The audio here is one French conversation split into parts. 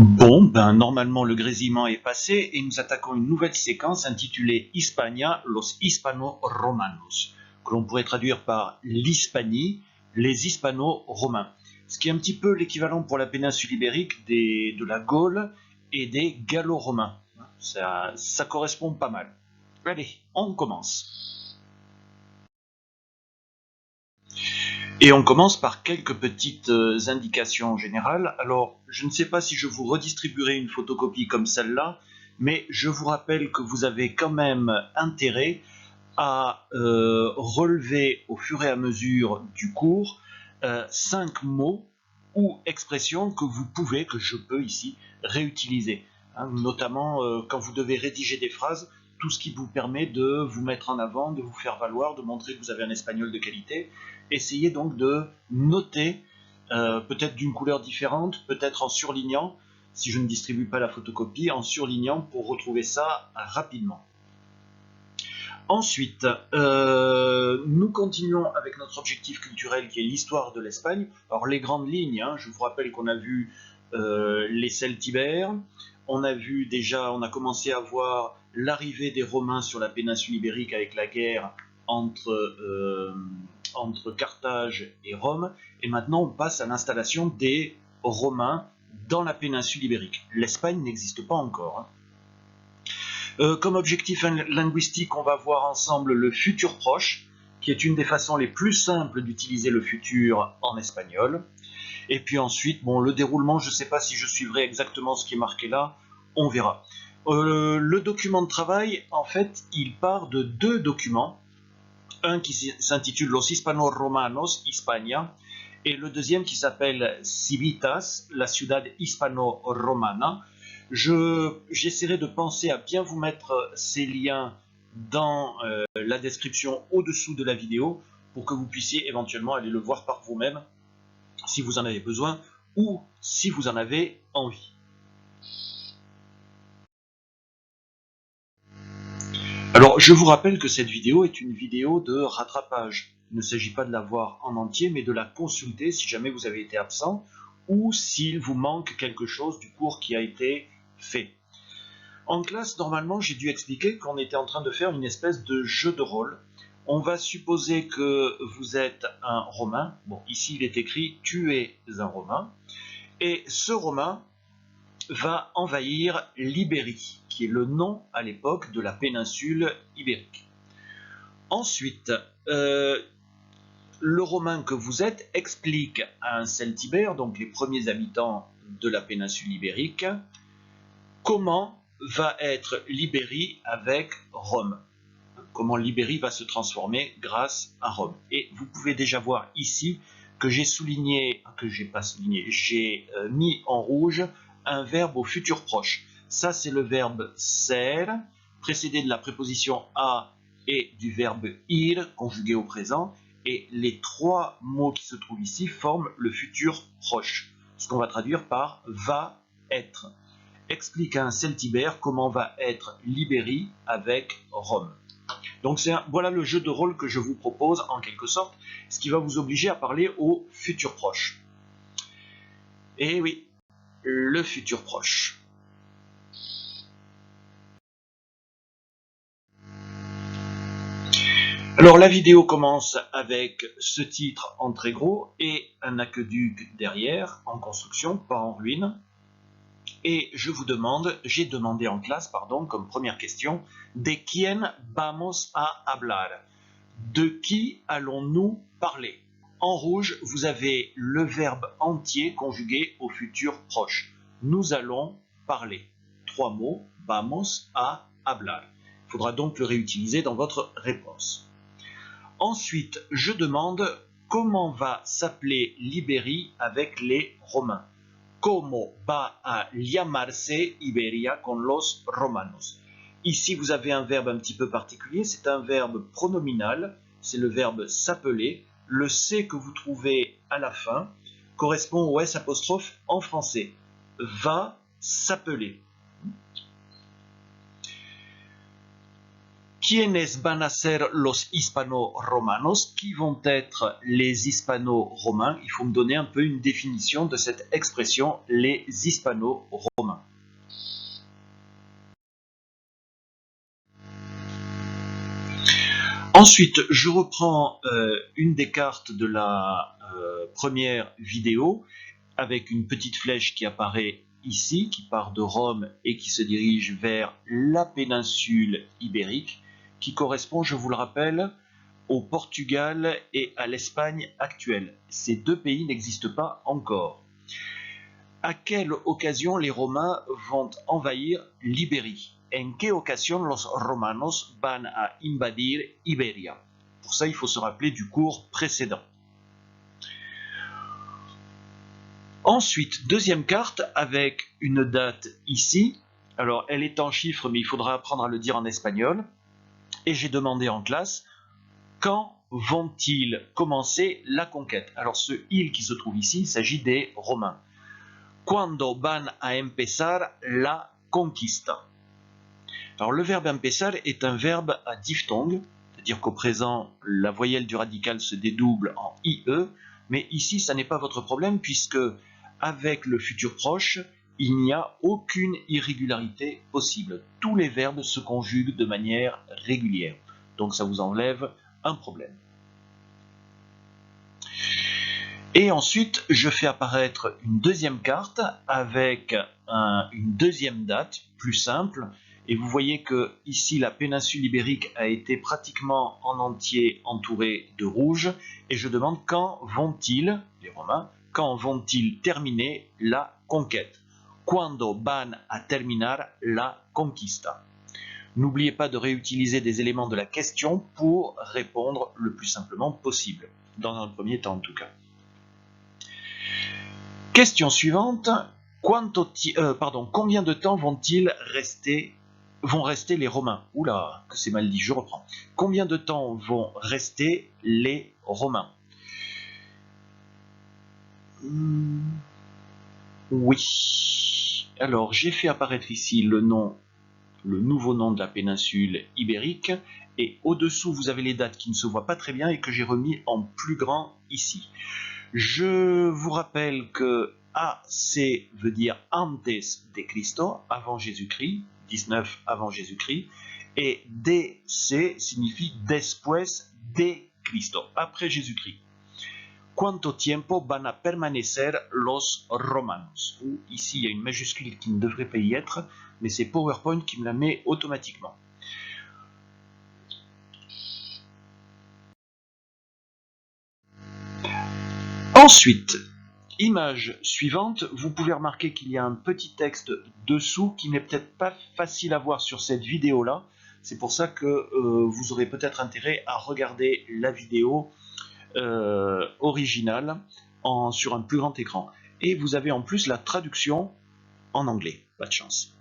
Bon, ben normalement le grésillement est passé et nous attaquons une nouvelle séquence intitulée Hispania, los hispano-romanos, que l'on pourrait traduire par l'Hispanie, les hispano-romains, ce qui est un petit peu l'équivalent pour la péninsule ibérique de la Gaule et des gallo-romains. Ça correspond pas mal. Allez, on commence. Et on commence par quelques petites indications générales. Alors, je ne sais pas si je vous redistribuerai une photocopie comme celle-là, mais je vous rappelle que vous avez quand même intérêt à relever au fur et à mesure du cours 5 mots ou expressions que vous pouvez, que je peux ici, réutiliser. Hein, notamment quand vous devez rédiger des phrases, tout ce qui vous permet de vous mettre en avant, de vous faire valoir, de montrer que vous avez un espagnol de qualité. Essayez donc de noter, peut-être d'une couleur différente, peut-être en surlignant, si je ne distribue pas la photocopie, en surlignant pour retrouver ça rapidement. Ensuite, nous continuons avec notre objectif culturel qui est l'histoire de l'Espagne. Alors les grandes lignes, hein, je vous rappelle qu'on a vu les Celtibères, on a commencé à voir l'arrivée des Romains sur la péninsule ibérique avec la guerre entre Carthage et Rome, et maintenant on passe à l'installation des Romains dans la péninsule ibérique. L'Espagne n'existe pas encore. Hein. Comme objectif linguistique, on va voir ensemble le futur proche, qui est une des façons les plus simples d'utiliser le futur en espagnol. Et puis ensuite, bon, le déroulement, je ne sais pas si je suivrai exactement ce qui est marqué là, on verra. Le document de travail, en fait, il part de 2 documents. Un qui s'intitule Los Hispano-Romanos, Hispania, et le deuxième qui s'appelle Civitas, la ciudad hispano-romana. J'essaierai de penser à bien vous mettre ces liens dans la description au-dessous de la vidéo pour que vous puissiez éventuellement aller le voir par vous-même si vous en avez besoin ou si vous en avez envie. Alors, je vous rappelle que cette vidéo est une vidéo de rattrapage. Il ne s'agit pas de la voir en entier, mais de la consulter si jamais vous avez été absent ou s'il vous manque quelque chose du cours qui a été fait. En classe, normalement, j'ai dû expliquer qu'on était en train de faire une espèce de jeu de rôle. On va supposer que vous êtes un Romain. Bon, ici, il est écrit « tu es un Romain ». Et ce Romain va envahir l'Ibérie, qui est le nom à l'époque de la péninsule ibérique. Ensuite, le Romain que vous êtes explique à un Celtibère, donc les premiers habitants de la péninsule ibérique, comment va être l'Ibérie avec Rome. Comment l'Ibérie va se transformer grâce à Rome. Et vous pouvez déjà voir ici que j'ai mis en rouge un verbe au futur proche. Ça, c'est le verbe ser, précédé de la préposition a et du verbe ir, conjugué au présent. Et les 3 mots qui se trouvent ici forment le futur proche, ce qu'on va traduire par va être. Explique à un Celtibère comment va être l'Ibérie avec Rome. Donc voilà le jeu de rôle que je vous propose en quelque sorte, ce qui va vous obliger à parler au futur proche. Et oui, le futur proche. Alors la vidéo commence avec ce titre en très gros et un aqueduc derrière, en construction, pas en ruine. Et j'ai demandé en classe, comme première question, de quién vamos a hablar? De qui allons-nous parler? En rouge, vous avez le verbe entier conjugué au futur proche. Nous allons parler. 3 mots, vamos a hablar. Il faudra donc le réutiliser dans votre réponse. Ensuite, je demande comment va s'appeler l'Ibérie avec les Romains. Como va a llamarse Iberia con los romanos. Ici, vous avez un verbe un petit peu particulier, c'est un verbe pronominal, c'est le verbe s'appeler. Le C que vous trouvez à la fin correspond au S apostrophe en français. Va s'appeler. ¿Quiénes van a ser los hispano-romanos? Qui vont être les hispano-romains? Il faut me donner un peu une définition de cette expression, les hispano-romains. Ensuite, je reprends une des cartes de la première vidéo avec une petite flèche qui apparaît ici, qui part de Rome et qui se dirige vers la péninsule ibérique, qui correspond, je vous le rappelle, au Portugal et à l'Espagne actuelle. Ces deux pays n'existent pas encore. À quelle occasion les Romains vont envahir l'Ibérie? En quelle occasion los romanos van a invadir Iberia? Pour ça, il faut se rappeler du cours précédent. Ensuite, deuxième carte avec une date ici. Alors, elle est en chiffres, mais il faudra apprendre à le dire en espagnol. Et j'ai demandé en classe, quand vont-ils commencer la conquête? Alors, ce « ils » qui se trouve ici, il s'agit des Romains. Cuando van a empezar la conquista? Alors, le verbe empezar est un verbe à diphtongue, c'est-à-dire qu'au présent, la voyelle du radical se dédouble en IE, mais ici, ça n'est pas votre problème, puisque avec le futur proche, il n'y a aucune irrégularité possible. Tous les verbes se conjuguent de manière régulière. Donc ça vous enlève un problème. Et ensuite, je fais apparaître une deuxième carte avec une deuxième date, plus simple. Et vous voyez que ici, la péninsule ibérique a été pratiquement en entier entourée de rouge. Et je demande quand vont-ils, les Romains, quand vont-ils terminer la conquête? Cuando van a terminar la conquista? N'oubliez pas de réutiliser des éléments de la question pour répondre le plus simplement possible, dans un premier temps en tout cas. Question suivante, combien de temps vont rester les Romains? Oula, que c'est mal dit, je reprends. Combien de temps vont rester les Romains? Oui. Alors, j'ai fait apparaître ici le nouveau nom de la péninsule ibérique, et au-dessous, vous avez les dates qui ne se voient pas très bien et que j'ai remis en plus grand ici. Je vous rappelle que AC veut dire antes de Cristo, avant Jésus-Christ, 19 avant Jésus-Christ, et DC signifie después de Cristo, après Jésus-Christ. Cuánto tiempo van a permanecer los romanos? Ici, il y a une majuscule qui ne devrait pas y être, mais c'est PowerPoint qui me la met automatiquement. Ensuite, image suivante, vous pouvez remarquer qu'il y a un petit texte dessous qui n'est peut-être pas facile à voir sur cette vidéo-là. C'est pour ça que vous aurez peut-être intérêt à regarder la vidéo originale sur un plus grand écran. Et vous avez en plus la traduction en anglais. Pas de chance.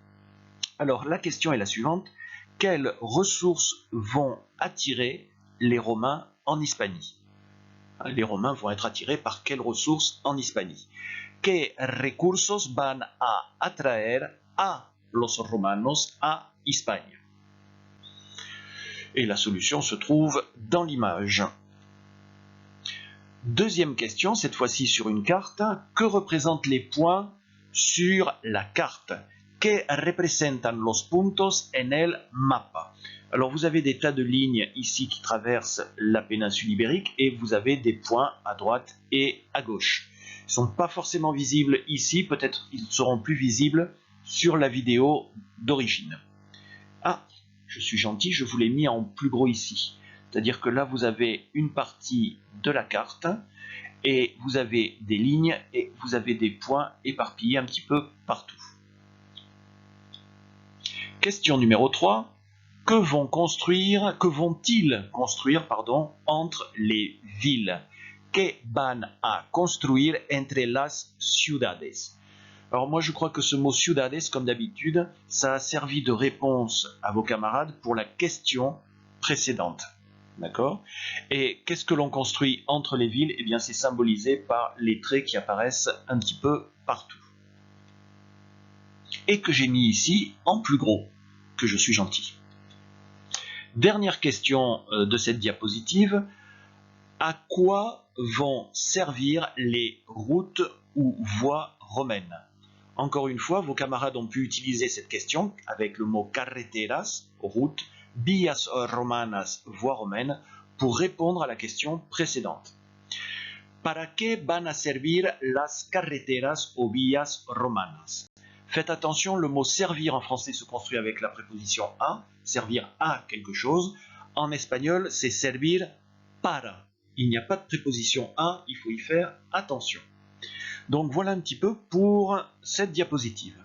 Alors, la question est la suivante. Quelles ressources vont attirer les Romains en Hispanie? Les Romains vont être attirés par quelles ressources en Hispanie? ¿Qué recursos van a atraer a los romanos a España? Et la solution se trouve dans l'image. Deuxième question, cette fois-ci sur une carte. Que représentent les points sur la carte? Que representan los puntos en el mapa? Alors vous avez des tas de lignes ici qui traversent la péninsule ibérique et vous avez des points à droite et à gauche. Ils ne sont pas forcément visibles ici, peut-être ils seront plus visibles sur la vidéo d'origine. Ah, je suis gentil, je vous l'ai mis en plus gros ici. C'est-à-dire que là vous avez une partie de la carte et vous avez des lignes et vous avez des points éparpillés un petit peu partout. Question numéro 3. Que vont-ils construire entre les villes? Que van a construir entre las ciudades? Alors moi je crois que ce mot ciudades, comme d'habitude, ça a servi de réponse à vos camarades pour la question précédente. D'accord? Et qu'est-ce que l'on construit entre les villes? Eh bien c'est symbolisé par les traits qui apparaissent un petit peu partout. Et que j'ai mis ici en plus gros, que je suis gentil. Dernière question de cette diapositive. À quoi vont servir les routes ou voies romaines? Encore une fois, vos camarades ont pu utiliser cette question avec le mot carreteras, route, vías romanas, voies romaines, pour répondre à la question précédente. ¿Para qué van a servir las carreteras o vías romanas? Faites attention, le mot servir en français se construit avec la préposition a, servir à quelque chose. En espagnol, c'est servir para. Il n'y a pas de préposition à, il faut y faire attention. Donc voilà un petit peu pour cette diapositive.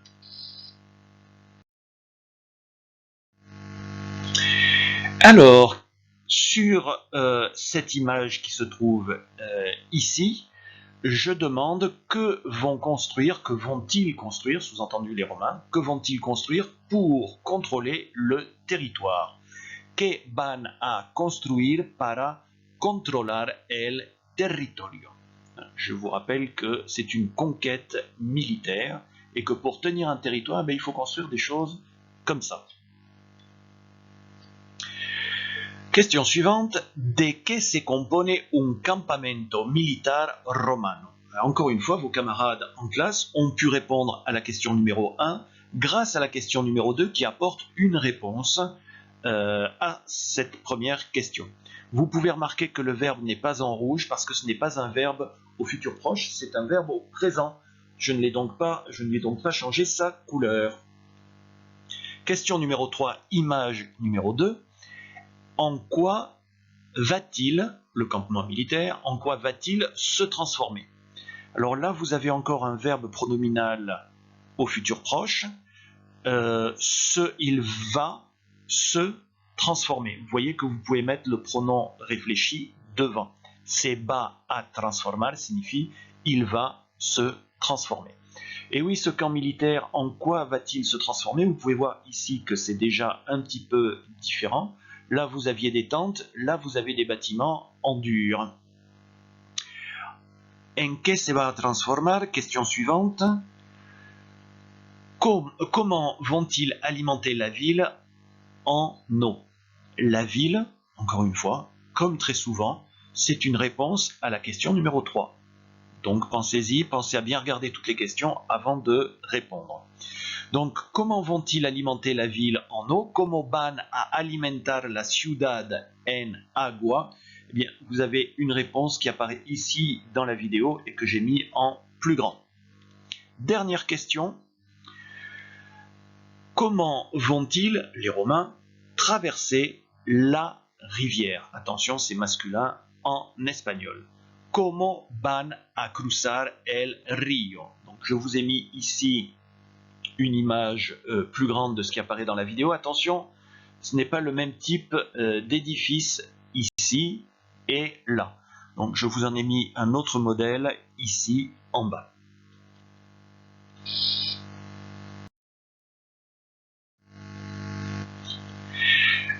Alors, sur cette image qui se trouve ici, je demande que vont-ils construire, sous-entendu les Romains, que vont-ils construire pour contrôler le territoire? Que van a construir para controlar el territorio? Je vous rappelle que c'est une conquête militaire et que pour tenir un territoire, il faut construire des choses comme ça. Question suivante. ¿De qué se compone un campamento militar romano? Encore une fois, vos camarades en classe ont pu répondre à la question numéro 1 grâce à la question numéro 2 qui apporte une réponse à cette première question. Vous pouvez remarquer que le verbe n'est pas en rouge parce que ce n'est pas un verbe au futur proche, c'est un verbe au présent. Je ne lui ai donc pas changé sa couleur. Question numéro 3, image numéro 2. En quoi va-t-il, le campement militaire, en quoi va-t-il se transformer? Alors là, vous avez encore un verbe pronominal au futur proche. Il va se transformer. Vous voyez que vous pouvez mettre le pronom réfléchi devant. Se va a transformar signifie il va se transformer. Et oui, ce camp militaire, en quoi va-t-il se transformer? Vous pouvez voir ici que c'est déjà un petit peu différent. Là, vous aviez des tentes, là, vous avez des bâtiments en dur. En qué se va a transformar? Question suivante. Comment vont-ils alimenter la ville en eau? La ville, encore une fois, comme très souvent, c'est une réponse à la question numéro 3. Donc pensez-y, pensez à bien regarder toutes les questions avant de répondre. Donc comment vont-ils alimenter la ville en eau? Como van a alimentar la ciudad en agua? Eh bien, vous avez une réponse qui apparaît ici dans la vidéo et que j'ai mis en plus grand. Dernière question. Comment vont-ils, les Romains, traverser la rivière? Attention, c'est masculin en espagnol. Como van a cruzar el río? Donc, je vous ai mis ici une image plus grande de ce qui apparaît dans la vidéo. Attention, ce n'est pas le même type d'édifice ici et là. Donc, je vous en ai mis un autre modèle ici en bas.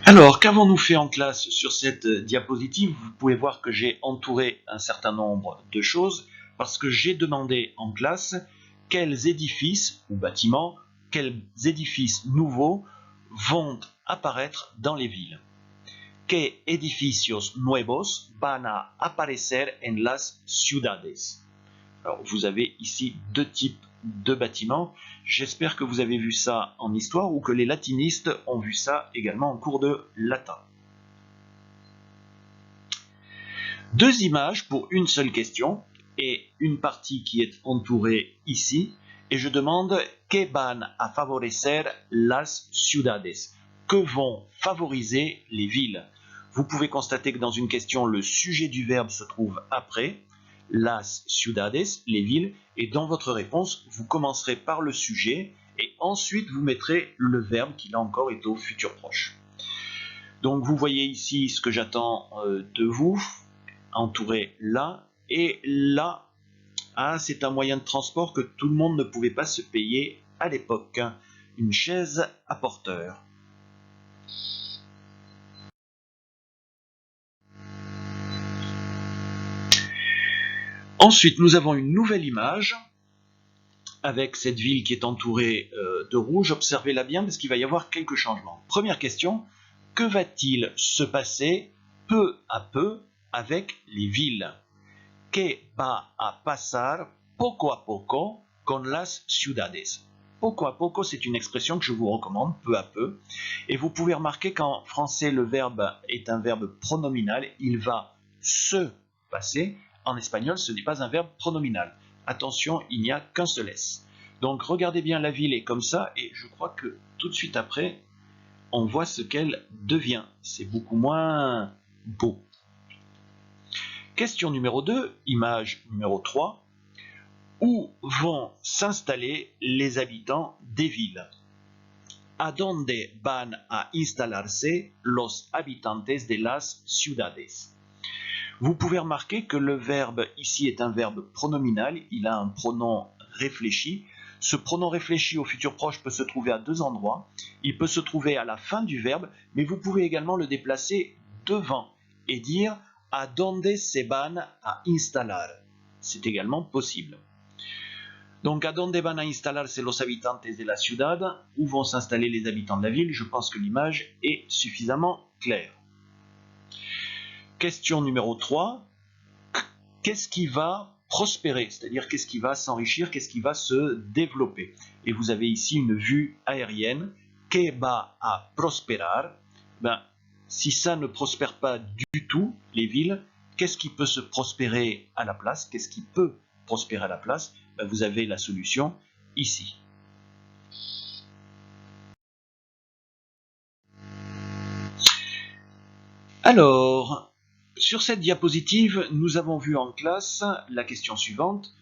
Alors, qu'avons-nous fait en classe sur cette diapositive? Vous pouvez voir que j'ai entouré un certain nombre de choses parce que j'ai demandé en classe quels édifices ou bâtiments, quels édifices nouveaux vont apparaître dans les villes. ¿Qué edificios nuevos van a aparecer en las ciudades? Alors, vous avez ici deux types de bâtiments. J'espère que vous avez vu ça en histoire ou que les latinistes ont vu ça également en cours de latin. Deux images pour une seule question et une partie qui est entourée ici. Et je demande que van a favorecer las ciudades? Que vont favoriser les villes? Vous pouvez constater que dans une question, le sujet du verbe se trouve après. Las ciudades, les villes, et dans votre réponse, vous commencerez par le sujet et ensuite vous mettrez le verbe qui là encore est au futur proche. Donc vous voyez ici ce que j'attends de vous, entouré là et là. Ah, c'est un moyen de transport que tout le monde ne pouvait pas se payer à l'époque, une chaise à porteur. Ensuite, nous avons une nouvelle image avec cette ville qui est entourée de rouge. Observez-la bien parce qu'il va y avoir quelques changements. Première question, Que va-t-il se passer peu à peu avec les villes? ¿Qué va a pasar poco a poco con las ciudades? Poco a poco, c'est une expression que je vous recommande, peu à peu. Et vous pouvez remarquer qu'en français, le verbe est un verbe pronominal. Il va se passer. En espagnol, ce n'est pas un verbe pronominal. Attention, il n'y a qu'un seul S. Donc, regardez bien, la ville est comme ça. Et je crois que tout de suite après, on voit ce qu'elle devient. C'est beaucoup moins beau. Question numéro 2, image numéro 3. Où vont s'installer les habitants des villes? ¿A dónde van a instalarse los habitantes de las ciudades? Vous pouvez remarquer que le verbe ici est un verbe pronominal, il a un pronom réfléchi. Ce pronom réfléchi au futur proche peut se trouver à deux endroits. Il peut se trouver à la fin du verbe, mais vous pouvez également le déplacer devant et dire ¿A dónde se van a instalar? C'est également possible. Donc, ¿a dónde van a instalarse los habitantes de la ciudad? Où vont s'installer les habitants de la ville? Je pense que l'image est suffisamment claire. Question numéro 3. Qu'est-ce qui va prospérer? C'est-à-dire qu'est-ce qui va s'enrichir, qu'est-ce qui va se développer? Et vous avez ici une vue aérienne. ¿Qué va a prosperar? Si ça ne prospère pas du tout, les villes, qu'est-ce qui peut se prospérer à la place? Qu'est-ce qui peut prospérer à la place? Vous avez la solution ici. Alors, sur cette diapositive, nous avons vu en classe la question suivante.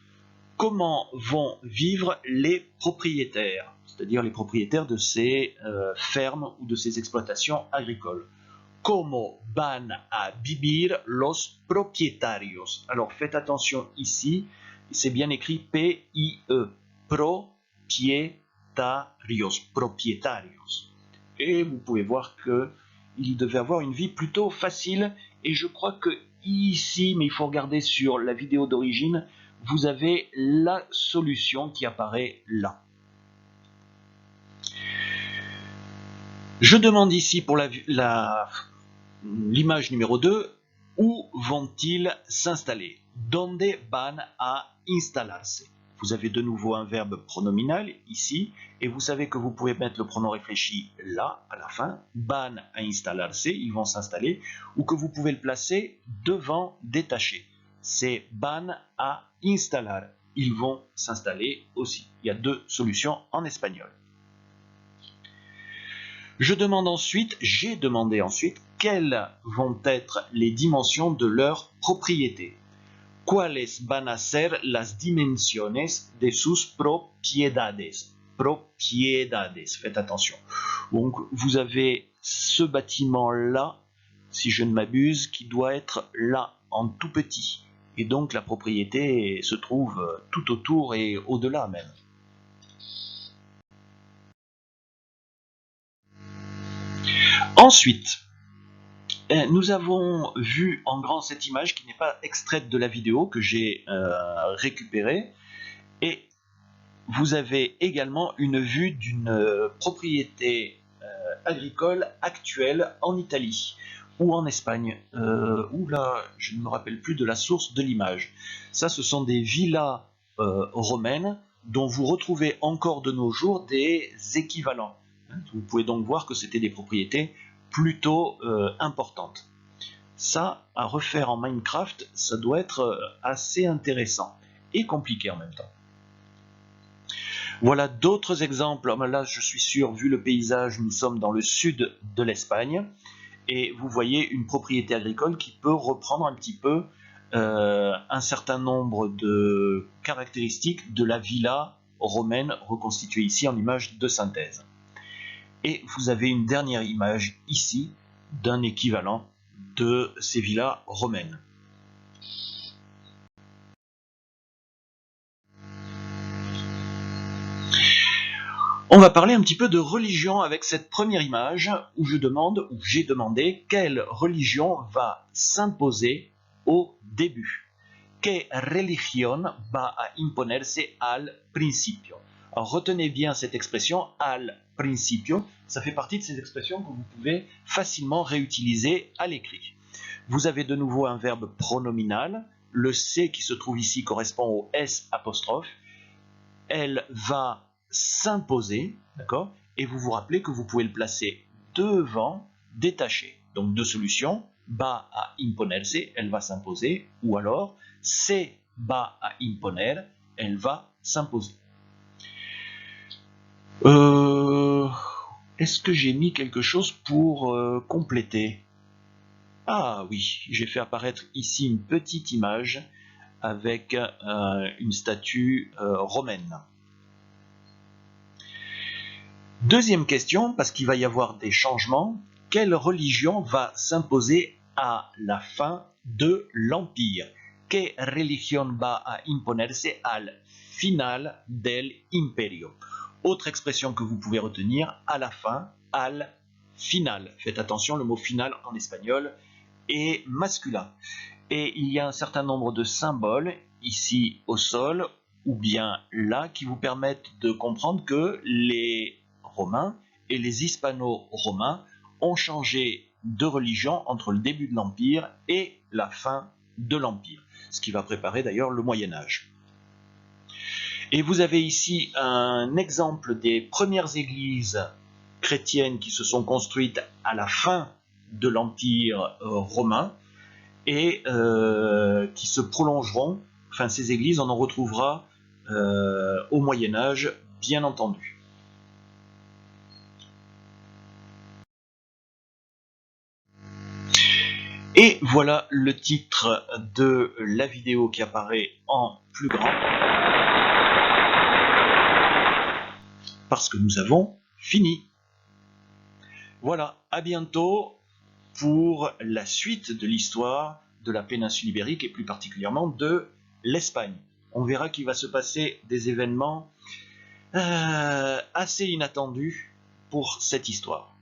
Comment vont vivre les propriétaires, c'est-à-dire les propriétaires de ces fermes ou de ces exploitations agricoles? Como van a vivir los propietarios? Alors faites attention ici, c'est bien écrit P-I-E, propietarios, proprietarios. Et vous pouvez voir qu'il devait avoir une vie plutôt facile, et je crois que ici, mais il faut regarder sur la vidéo d'origine, vous avez la solution qui apparaît là. Je demande ici pour l'image numéro 2, où vont-ils s'installer? ¿Dónde van a instalarse? Vous avez de nouveau un verbe pronominal ici, et vous savez que vous pouvez mettre le pronom réfléchi là, à la fin, van a instalarse, ils vont s'installer, ou que vous pouvez le placer devant détaché. C'est van a instalar, ils vont s'installer aussi. Il y a deux solutions en espagnol. J'ai demandé ensuite quelles vont être les dimensions de leur propriété. ¿Cuáles van a ser las dimensiones de sus propiedades? Propiedades, faites attention. Donc vous avez ce bâtiment-là, si je ne m'abuse, qui doit être là, en tout petit. Et donc la propriété se trouve tout autour et au-delà même. Ensuite, nous avons vu en grand cette image qui n'est pas extraite de la vidéo que j'ai récupérée. Et vous avez également une vue d'une propriété agricole actuelle en Italie ou en Espagne. Où là, je ne me rappelle plus de la source de l'image. Ça, ce sont des villas romaines dont vous retrouvez encore de nos jours des équivalents. Vous pouvez donc voir que c'était des propriétés plutôt importantes. Ça, à refaire en Minecraft, ça doit être assez intéressant et compliqué en même temps. Voilà d'autres exemples. Là, je suis sûr, vu le paysage, nous sommes dans le sud de l'Espagne. Et vous voyez une propriété agricole qui peut reprendre un petit peu un certain nombre de caractéristiques de la villa romaine reconstituée ici en image de synthèse. Et vous avez une dernière image ici d'un équivalent de ces villas romaines. On va parler un petit peu de religion avec cette première image où j'ai demandé quelle religion va s'imposer au début. ¿Qué religión va a imponerse al principio? Alors retenez bien cette expression al principio, ça fait partie de ces expressions que vous pouvez facilement réutiliser à l'écrit. Vous avez de nouveau un verbe pronominal, le C qui se trouve ici correspond au S apostrophe. Elle va s'imposer, d'accord? Et vous vous rappelez que vous pouvez le placer devant détaché. Donc deux solutions, va a imponerse, elle va s'imposer, ou alors se va a imponer, elle va s'imposer. Est-ce que j'ai mis quelque chose pour compléter? Ah oui, j'ai fait apparaître ici une petite image avec une statue romaine. Deuxième question, parce qu'il va y avoir des changements, quelle religion va s'imposer à la fin de l'Empire? ¿Qué religión va a imponerse al final del imperio? Autre expression que vous pouvez retenir, à la fin, al final. Faites attention, le mot final en espagnol est masculin. Et il y a un certain nombre de symboles, ici au sol, ou bien là, qui vous permettent de comprendre que les Romains et les Hispano-Romains ont changé de religion entre le début de l'Empire et la fin de l'Empire, ce qui va préparer d'ailleurs le Moyen-Âge. Et vous avez ici un exemple des premières églises chrétiennes qui se sont construites à la fin de l'Empire romain et qui se prolongeront. Enfin, ces églises, on en retrouvera au Moyen-Âge, bien entendu. Et voilà le titre de la vidéo qui apparaît en plus grand. Parce que nous avons fini. Voilà, à bientôt pour la suite de l'histoire de la péninsule ibérique et plus particulièrement de l'Espagne. On verra qu'il va se passer des événements assez inattendus pour cette histoire.